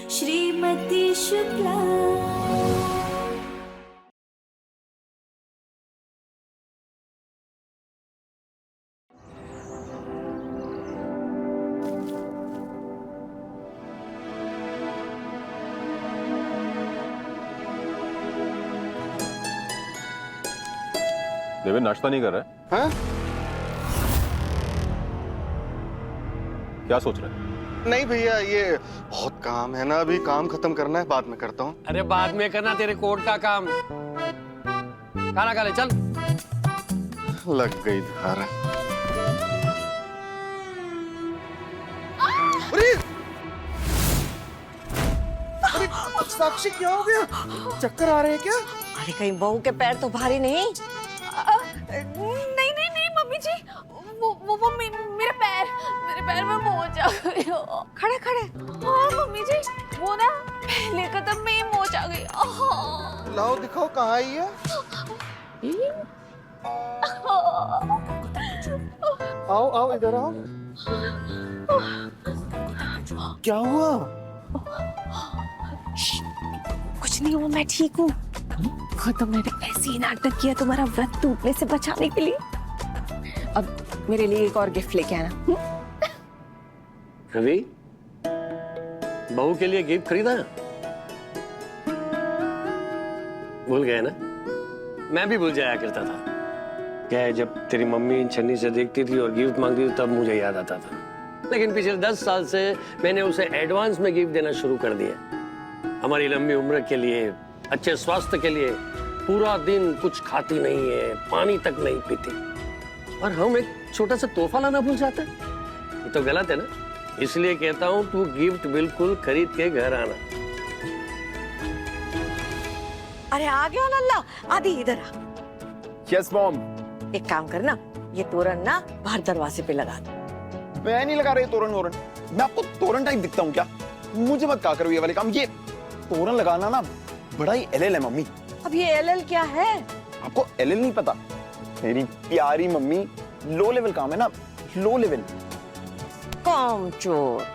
श्रीमती शुक्ला। देवेन नाश्ता नहीं कर रहा है? हाँ? क्या सोच रहे हैं? नहीं भैया, ये बहुत काम है ना, अभी काम खत्म करना है, बाद में करता हूँ। अरे बाद में करना, तेरे कोर्ट का काम। खाना खा ले, चल। लग गई धारा। अरे! अरे साक्षी, क्या हो गया? चक्कर आ रहे हैं क्या? अरे कहीं बहू के पैर तो भारी नहीं? नहीं नहीं नहीं मम्मी जी, वो मेरे पैर में मोच आ गई। खड़े खड़े। हाँ मम्मी जी, वो ना पहले कदम में ही मोच आ गई। लाओ दिखाओ, कहाँ आई है? आओ आओ, इधर आओ। क्या हुआ? कुछ नहीं हुआ, मैं ठीक हूँ। वो तो मैंने ऐसे ही नाटक किया तुम्हारा व्रत टूटने से बचाने के लिए। अब मेरे लिए एक और गिफ्ट लेके आना। रवि, बहू के लिए गिफ्ट खरीदा? भूल गए ना? मैं भी भूल जाया करता था। क्या है, जब तेरी मम्मी छन्नी से देखती थी और गिफ्ट मांगती थी तब मुझे याद आता था। लेकिन पिछले 10 साल से मैंने उसे एडवांस में गिफ्ट देना शुरू कर दिया। हमारी लंबी उम्र के लिए, अच्छे स्वास्थ्य के लिए। पूरा दिन कुछ खाती नहीं है, पानी तक नहीं पीती, और हम एक छोटा सा तोहफा लाना भूल जाते हैं। ये तो गलत है ना? इसलिए कहता हूँ तू गिफ्ट बिल्कुल खरीद के घर आना। अरे आ गया लल्ला, आदि इधर आ। Yes mom. एक काम करना, ये तोरण ना बाहर दरवाजे पे लगा दे। मैं नहीं लगा रही तोरण वोरण। मैं आपको तोरण टाइप दिखता हूँ क्या? मुझे मत कहा करो ये वाले काम। ये तोरण लगाना ना बड़ा ही एलएल है मम्मी। अब ये एलएल क्या है? आपको एलएल नहीं पता? मेरी प्यारी मम्मी, लो लेवल काम है ना, लो लेवल। कामचोर।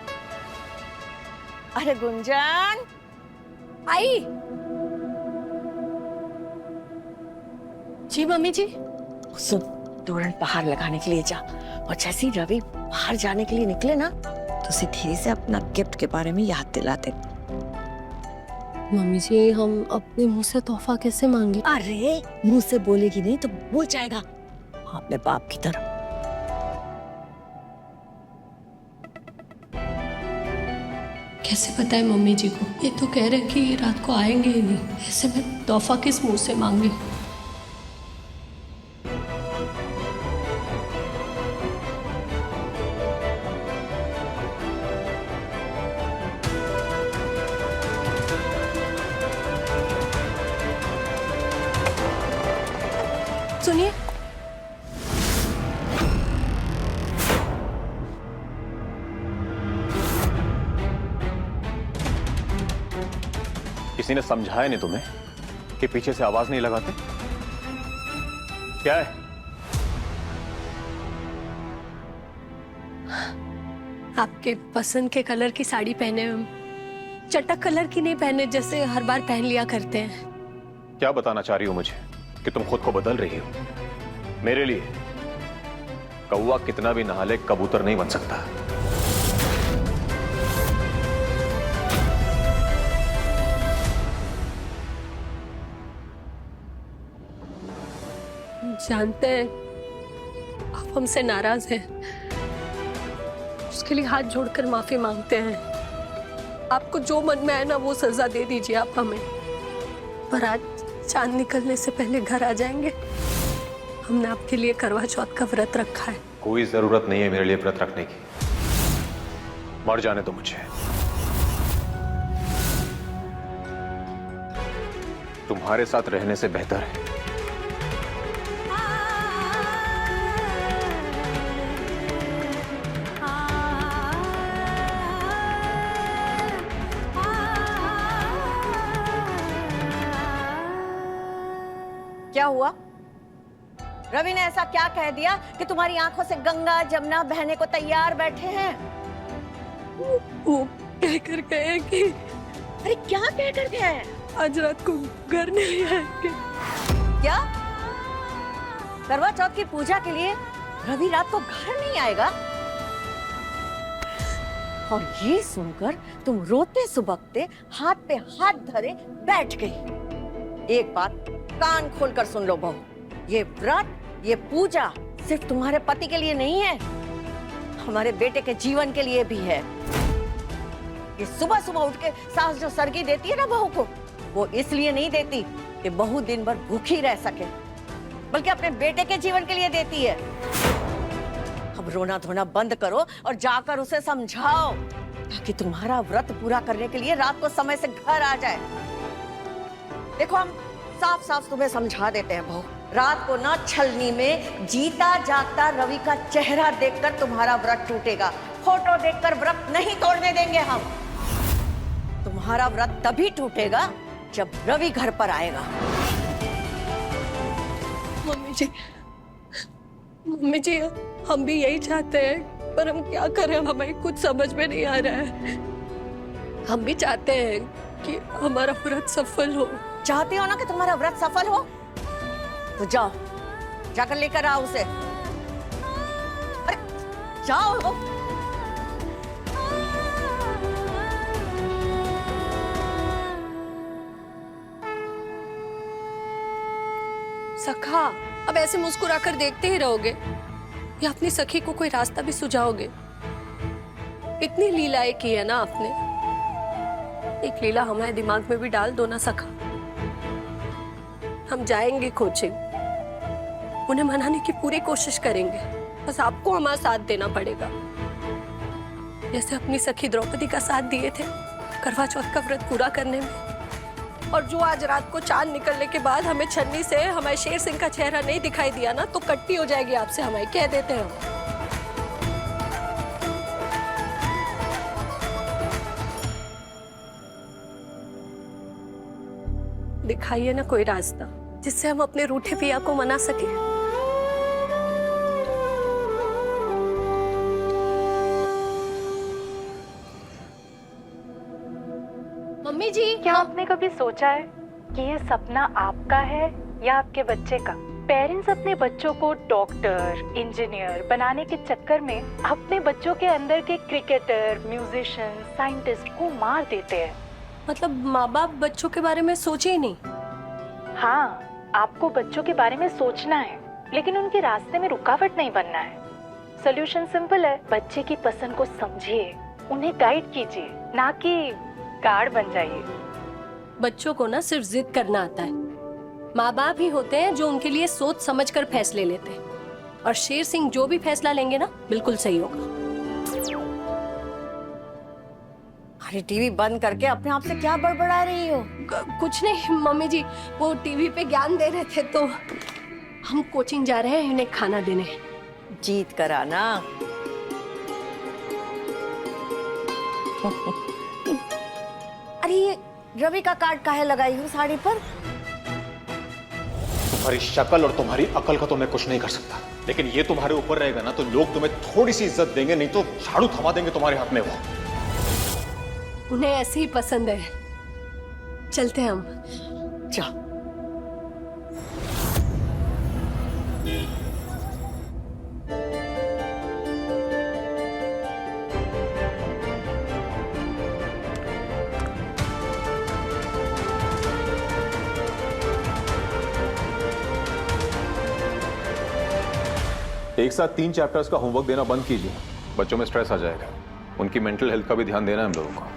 अरे गुंजन आई। जी मम्मी जी। सुन, तोरण बाहर लगाने के लिए जा, और जैसे ही रवि बाहर जाने के लिए निकले ना, तो उसे धीरे से अपना गिफ्ट के बारे में याद दिलाते। मम्मी जी, हम अपने मुंह से तोहफा कैसे मांगे? अरे मुंह से बोलेगी नहीं तो भूल जाएगा, अपने बाप की तरह। कैसे बताए मम्मी जी को? ये तो कह रहे कि ये रात को आएंगे ही नहीं। ऐसे में तोहफा किस मुंह से मांगे? सुनिए, किसी ने समझाया नहीं तुम्हें कि पीछे से आवाज नहीं लगाते? क्या है? आपके पसंद के कलर की साड़ी पहने हम, चटक कलर की नहीं पहने जैसे हर बार पहन लिया करते हैं। क्या बताना चाह रही हो मुझे? कि तुम खुद को बदल रही हो? मेरे लिए कौवा कितना भी नहा ले कबूतर नहीं बन सकता। जानते हैं आप हमसे नाराज हैं, उसके लिए हाथ जोड़कर माफी मांगते हैं। आपको जो मन में आए ना वो सजा दे दीजिए आप हमें, पर आज चांद निकलने से पहले घर आ जाएंगे। हमने आपके लिए करवा चौथ का व्रत रखा है। कोई जरूरत नहीं है मेरे लिए व्रत रखने की। मर जाने दो मुझे। तुम्हारे साथ रहने से बेहतर है क्या हुआ? रवि ने ऐसा क्या कह दिया कि तुम्हारी आंखों से गंगा जमुना बहने को तैयार बैठे हैं? वो कहकर गए कि अरे क्या कह कर गया है? आज रात को घर नहीं आएंगे। क्या? करवा चौथ की पूजा के लिए रवि रात को घर नहीं आएगा? और ये सुनकर तुम रोते सुबकते हाथ पे हाथ धरे बैठ गई। एक बात कान खोलकर सुन लो बहू, ये व्रत, ये पूजा सिर्फ तुम्हारे पति के लिए नहीं है, हमारे बेटे के जीवन के लिए भी है। ये सुबह सुबह उठ के सास जो सरगी देती है ना बहू को, वो इसलिए नहीं देती कि बहू दिन भर भूखी रह सके, बल्कि अपने बेटे के जीवन के लिए देती है। अब रोना धोना बंद करो और जाकर उसे समझाओ ताकि तुम्हारा व्रत पूरा करने के लिए रात को समय से घर आ जाए। देखो हम साफ साफ तुम्हें समझा देते हैं बहू, रात को ना छलनी में जीता जागता रवि का चेहरा देखकर तुम्हारा व्रत टूटेगा। फोटो देखकर व्रत नहीं तोड़ने देंगे हम। तुम्हारा व्रत तभी टूटेगा जब रवि घर पर आएगा। मम्मी जी हम भी यही चाहते हैं, पर हम क्या करें, हमें कुछ समझ में नहीं आ रहा है। हम भी चाहते हैं कि हमारा व्रत सफल हो। चाहते हो ना कि तुम्हारा व्रत सफल हो, तो जाओ, जाकर लेकर आओ उसे। अरे जाओ। सखा, अब ऐसे मुस्कुराकर देखते ही रहोगे या अपनी सखी को कोई रास्ता भी सुझाओगे? इतनी लीलाएं की है ना आपने, एक लीला हमारे दिमाग में भी डाल दो ना सखा। हम जाएंगे कोचिंग, उन्हें मनाने की पूरी कोशिश करेंगे, बस आपको हमारा साथ देना पड़ेगा, जैसे अपनी सखी द्रौपदी का साथ दिए थे करवा चौथ का व्रत पूरा करने में। और जो आज रात को चांद निकलने के बाद हमें छन्नी से हमारे शेर सिंह का चेहरा नहीं दिखाई दिया ना, तो कट्टी हो जाएगी आपसे हमारी, कह देते हैं। दिखाइए ना कोई रास्ता जिससे हम अपने रूठे पिया को मना सके। मम्मी जी, क्या आपने कभी सोचा है कि ये सपना आपका है या आपके बच्चे का? पेरेंट्स अपने बच्चों को डॉक्टर, इंजीनियर बनाने के चक्कर में अपने बच्चों के अंदर के क्रिकेटर, म्यूजिशियन, साइंटिस्ट को मार देते हैं। मतलब माँ बाप बच्चों के बारे में सोचे ही नहीं? हाँ, आपको बच्चों के बारे में सोचना है, लेकिन उनके रास्ते में रुकावट नहीं बनना है। सोल्यूशन सिंपल है, बच्चे की पसंद को समझिए, उन्हें गाइड कीजिए, ना कि गार्ड बन जाइए। बच्चों को ना सिर्फ जिद करना आता है, माँ बाप ही होते हैं जो उनके लिए सोच समझकर फैसले लेते हैं। और शेर सिंह जो भी फैसला लेंगे ना, बिल्कुल सही होगा। अरे टीवी बंद करके अपने आप से क्या बड़बड़ा रही हो? कुछ नहीं मम्मी जी, वो टीवी पे ज्ञान दे रहे थे तो हम कोचिंग जा रहे हैं इन्हें खाना देने। जीत कराना। अरे ये रवि का कार्ड काहे लगाई हूँ साड़ी पर? तुम्हारी शक्ल और तुम्हारी अकल का तो मैं कुछ नहीं कर सकता, लेकिन ये तुम्हारे ऊपर रहेगा ना तो लोग तुम्हें थोड़ी सी इज्जत देंगे, नहीं तो झाड़ू थमा देंगे तुम्हारे हाथ में। वो उन्हें ऐसे ही पसंद है। चलते हैं हम। जाओ। एक साथ 3 चैप्टर्स का होमवर्क देना बंद कीजिए, बच्चों में स्ट्रेस आ जाएगा। उनकी मेंटल हेल्थ का भी ध्यान देना है हम लोगों को।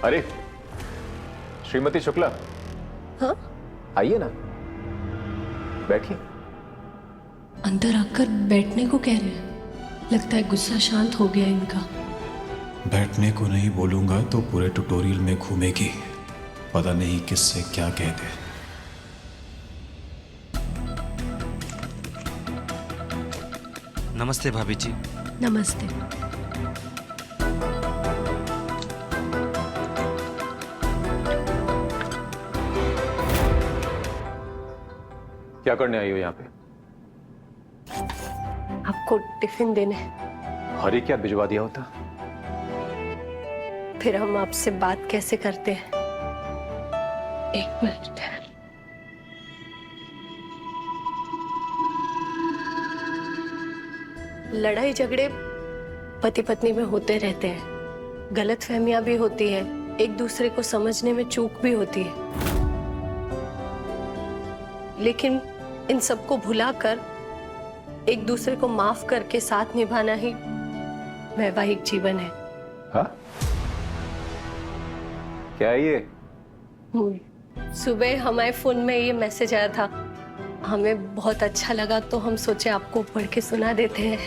अरे श्रीमती शुक्ला, हाँ? आइए ना, बैठिए। अंदर आकर बैठने को कह रहे हैं। लगता है गुस्सा शांत हो गया इनका। बैठने को नहीं बोलूंगा तो पूरे ट्यूटोरियल में घूमेगी, पता नहीं किससे क्या कह दे। नमस्ते भाभी जी। नमस्ते। क्या करने आई हो यहाँ पे? आपको टिफिन देने। हरी क्या भिजवा दिया होता? फिर हम आपसे बात कैसे करते हैं? एक मिनट। लड़ाई झगड़े पति पत्नी में होते रहते हैं, गलतफहमियां भी होती है, एक दूसरे को समझने में चूक भी होती है, लेकिन इन सबको भुलाकर एक दूसरे को माफ करके साथ निभाना ही वैवाहिक जीवन है। हाँ? क्या है ये? सुबह हमारे फोन में ये मैसेज आया था, हमें बहुत अच्छा लगा तो हम सोचे आपको पढ़ के सुना देते हैं।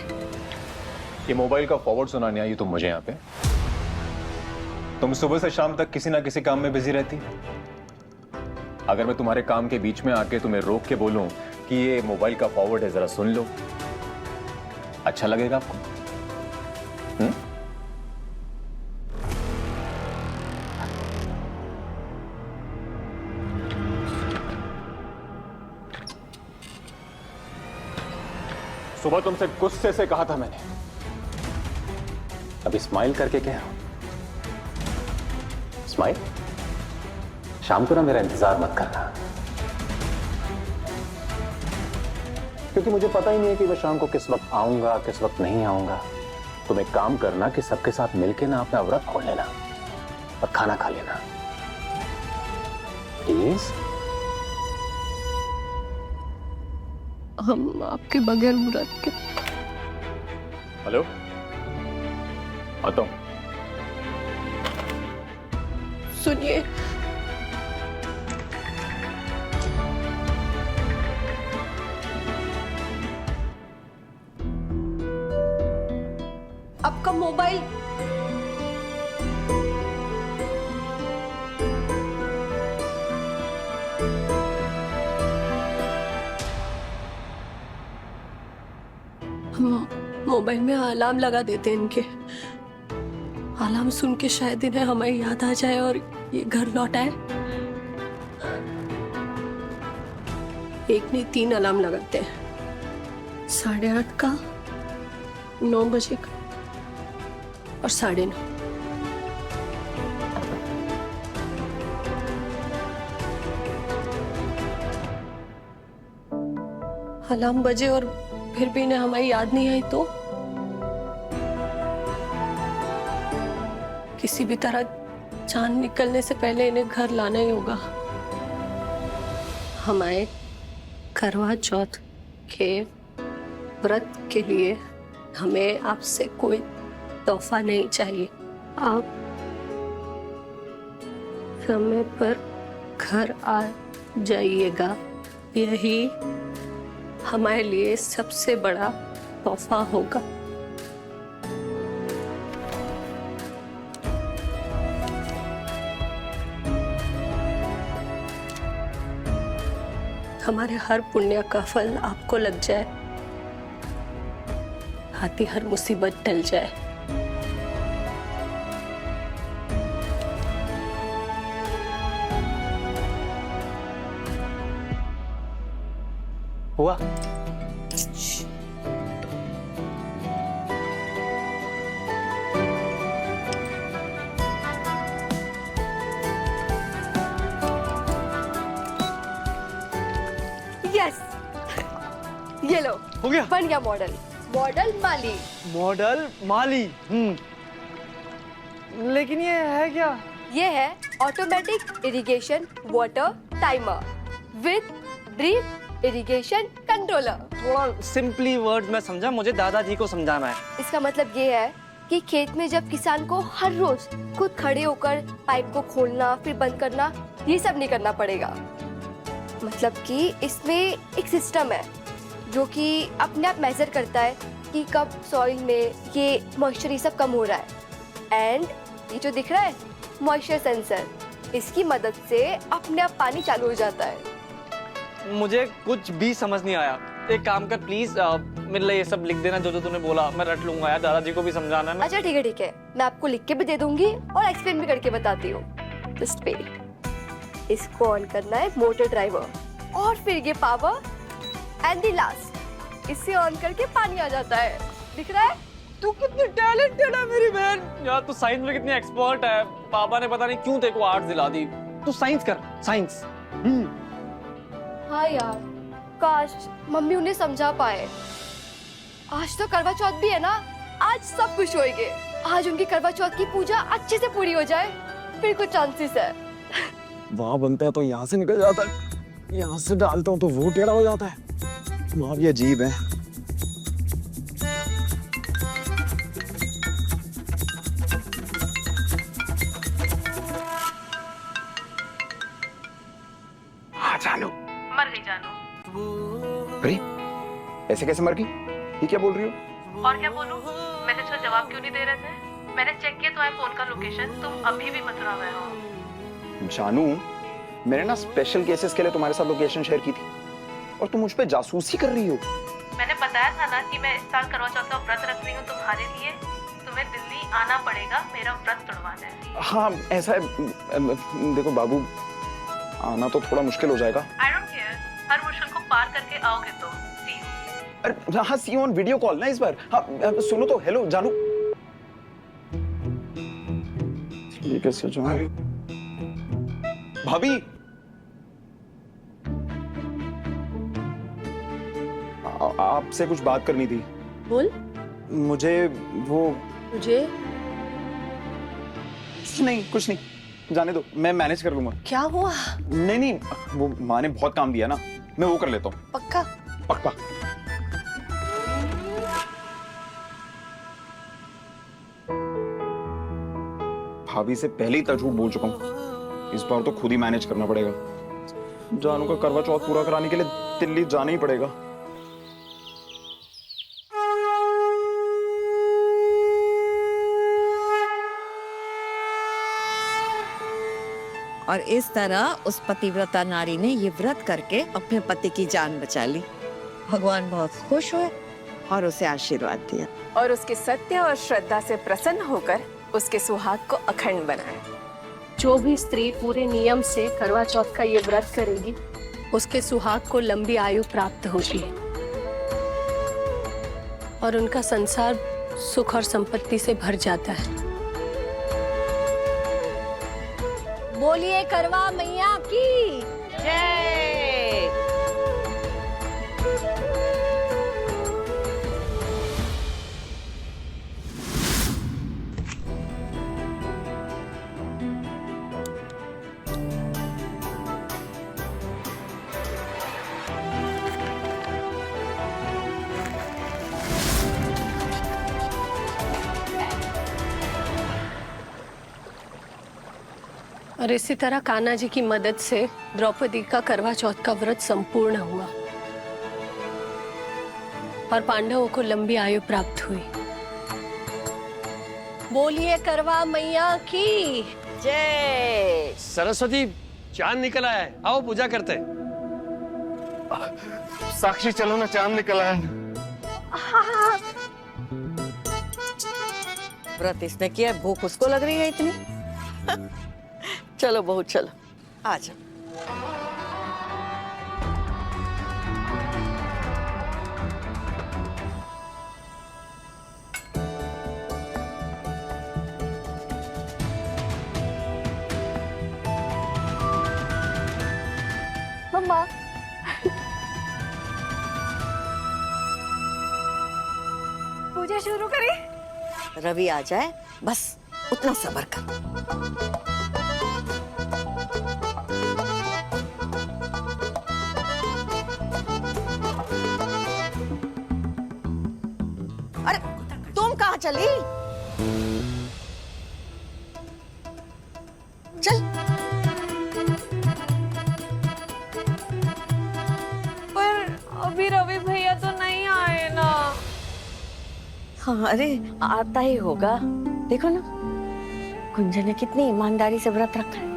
ये मोबाइल का फॉरवर्ड सुनाने आई तुम मुझे यहाँ पे? तुम सुबह से शाम तक किसी ना किसी काम में बिजी रहती। अगर मैं तुम्हारे काम के बीच में आके तुम्हें रोक के बोलूं कि ये मोबाइल का फॉरवर्ड है, जरा सुन लो, अच्छा लगेगा आपको? सुबह तुमसे गुस्से से कहा था मैंने, अभी स्माइल करके कह रहा हूं। स्माइल? शाम को ना मेरा इंतजार मत करना, क्योंकि मुझे पता ही नहीं है कि मैं शाम को किस वक्त आऊंगा, किस वक्त नहीं आऊंगा। तुम एक काम करना कि सबके साथ मिलके ना अपना व्रत खोल लेना और खाना खा लेना, प्लीज। हम आपके बगैर व्रत के। हेलो, आता हूं। सुनिए, आपका मोबाइल हम मोबाइल में अलार्म लगा देते हैं इनके। अलार्म सुन के शायद इन्हें हमें याद आ जाए और ये घर लौट आए। एक नहीं 3 अलार्म लगाते हैं, 8:30 का, 9 बजे का और 9:30। अलार्म बजे और फिर भी इन्हें हमें याद नहीं आई तो किसी भी तरह चांद निकलने से पहले इन्हें घर लाना ही होगा। हमारे करवा चौथ के व्रत के लिए हमें आपसे कोई तोहफा नहीं चाहिए। आप समय पर घर आ जाइएगा, यही हमारे लिए सबसे बड़ा तोहफा होगा। हमारे हर पुण्य का फल आपको लग जाए, आती हर मुसीबत टल जाए। हुआ? यस, ये लो, हो गया? बन गया मॉडल। मॉडल माली। मॉडल माली। लेकिन ये है क्या? ये है automatic irrigation water timer with drip irrigation controller. थोड़ा सिंपली वर्ड में समझा, मुझे दादाजी को समझाना है। इसका मतलब ये है कि खेत में जब किसान को हर रोज खुद खड़े होकर पाइप को खोलना फिर बंद करना, ये सब नहीं करना पड़ेगा। मतलब कि इसमें एक सिस्टम है जो कि अपने आप मेजर करता है कि कब सॉइल में ये मॉइस्चर ये सब कम हो रहा है। एंड ये जो दिख रहा है मॉइस्चर सेंसर, इसकी मदद से अपने आप पानी चालू हो जाता है। मुझे कुछ भी समझ नहीं आया। एक काम कर प्लीज, मेरे लिए ये सब लिख देना जो तूने बोला, मैं रट लूंगा यार, दादाजी को भी समझाना है। अच्छा ठीक है ठीक है, मैं आपको लिख के भी दे दूंगी और एक्सप्लेन भी करके बताती हूँ। Just wait. इसको ऑन करना है मोटर ड्राइवर और फिर ये पावर एंड द लास्ट, इसे ऑन करके पानी आ जाता है। दिख रहा है? तू कितनी टैलेंटेड है मेरी बहन यार, तू साइंस में कितनी एक्सपर्ट है। पापा ने पता नहीं क्यों तेरे को आर्ट्स दिला दी। तू साइंस कर, साइंस। हाँ यार, काश मम्मी उन्हें समझा पाए। आज तो करवा चौथ भी है ना, आज सब खुश होएंगे। आज उनकी करवा चौथ की पूजा अच्छे से पूरी हो जाए, फिर कुछ चांसेस है। वहां बनता है तो यहाँ से निकल जाता है, यहाँ से डालता हूँ तो वो टेढ़ा हो जाता है। वहां भी अजीब है। हाँ जानू, मर गई जानू। अरे ऐसे कैसे मर गई? ये क्या बोल रही हो? और क्या बोलूं? मैसेज का जवाब क्यों नहीं दे रहे थे? मैंने चेक किया तुम्हारे फोन का लोकेशन, तुम अभी भी मथुरा में हो। जानू, मैंने ना स्पेशल केसेस के लिए तुम्हारे साथ लोकेशन शेयर की थी और तुम मुझ पे जासूसी कर रही हो। मैंने बताया था ना कि मैं इस साल करवा चौथ का व्रत रख रही हूँ तुम्हारे लिए। तुम्हें दिल्ली आना पड़ेगा मेरा व्रत तोड़वाने। हाँ ऐसा है, देखो बाबू, आना तो थोड़ा मुश्किल हो जाएगा। आई डोंट केयर, हर मुश्किल को पार करके आओगे तो। सी यू। अरे हाँ, सी ऑन वीडियो कॉल ना इस बार। हाँ सुनो तो, हेलो जानू। ये कैसे जाऊं? भाभी, आपसे कुछ बात करनी थी। बोल। मुझे वो मुझे नहीं, कुछ नहीं, जाने दो, मैं मैनेज कर लूंगा। क्या हुआ? नहीं नहीं, वो माँ ने बहुत काम दिया ना, मैं वो कर लेता हूँ। पक्का? पक्का। भाभी से पहले ही झूठ बोल चुका हूँ, इस बार तो खुद ही मैनेज करना पड़ेगा। जानू का करवा चौथ पूरा कराने के लिए दिल्ली जाना ही पड़ेगा। और इस तरह उस पतिव्रता नारी ने ये व्रत करके अपने पति की जान बचा ली। भगवान बहुत खुश हुए और उसे आशीर्वाद दिया और उसके सत्य और श्रद्धा से प्रसन्न होकर उसके सुहाग को अखंड बनाया। जो भी स्त्री पूरे नियम से करवा चौथ का ये व्रत करेगी, उसके सुहाग को लंबी आयु प्राप्त होगी और उनका संसार सुख और संपत्ति से भर जाता है। बोलिए करवा मैया की जय। और इसी तरह कान्हा जी की मदद से द्रौपदी का करवा चौथ का व्रत संपूर्ण हुआ और पांडवों को लंबी आयु प्राप्त हुई। बोलिए करवा मैया की जय। सरस्वती, चांद निकल आया है, आओ पूजा करते हैं। साक्षी चलो ना, चांद निकल आया। व्रत इसने किया, भूख उसको लग रही है इतनी। चलो बहू चलो, आ जाओ। मम्मा, पूजा शुरू करें? रवि आ जाए बस, उतना सब्र कर। अरे तुम कहाँ चली? चल। पर अभी रवि भैया तो नहीं आए ना। हाँ अरे आता ही होगा, देखो ना कुंजन ने कितनी ईमानदारी से व्रत रखा है,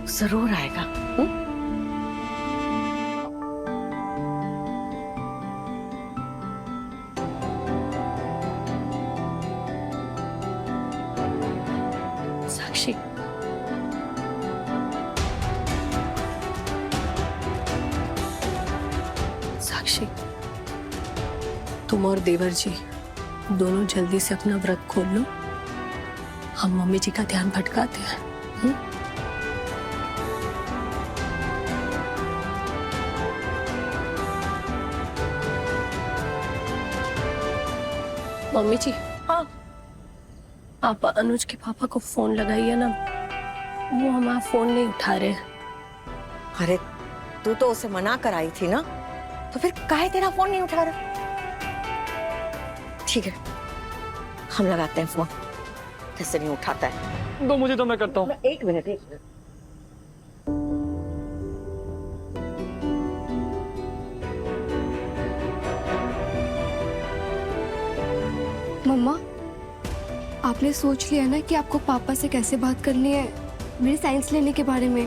जरूर आएगा। साक्षी, साक्षी, तुम और देवर जी दोनों जल्दी से अपना व्रत खोल लो। हम मम्मी जी का ध्यान भटकाते हैं। मम्मी जी, हाँ आप अनुज के पापा को फोन लगाइए ना, वो हमारा फोन नहीं उठा रहे। अरे तू तो उसे मना कर आई थी ना, तो फिर काहे तेरा फोन नहीं उठा रहा? ठीक है, हम लगाते हैं फोन। कैसे नहीं उठाता है? दो मुझे, तो मैं करता हूँ। एक मिनट। मम्मा, आपने सोच लिया ना कि आपको पापा से कैसे बात करनी है मेरे साइंस लेने के बारे में?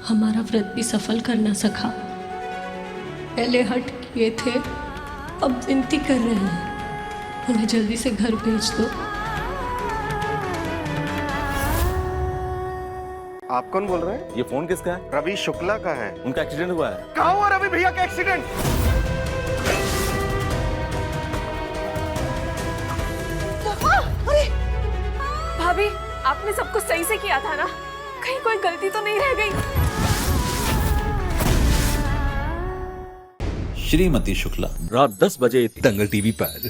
हमारा व्रत भी सफल कर ना सका। पहले हट किए थे, अब विनती कर रहे हैं, उन्हें जल्दी से घर भेज दो। आप कौन बोल रहे हैं? ये फोन किसका है? रवि शुक्ला का है। उनका एक्सीडेंट हुआ है। कहाँ हुआ रवि भैया का एक्सीडेंट? भाभी, आपने सब कुछ सही से किया था ना? कहीं कोई गलती तो नहीं रह गई? श्रीमती शुक्ला, रात 10 बजे दंगल टीवी पर।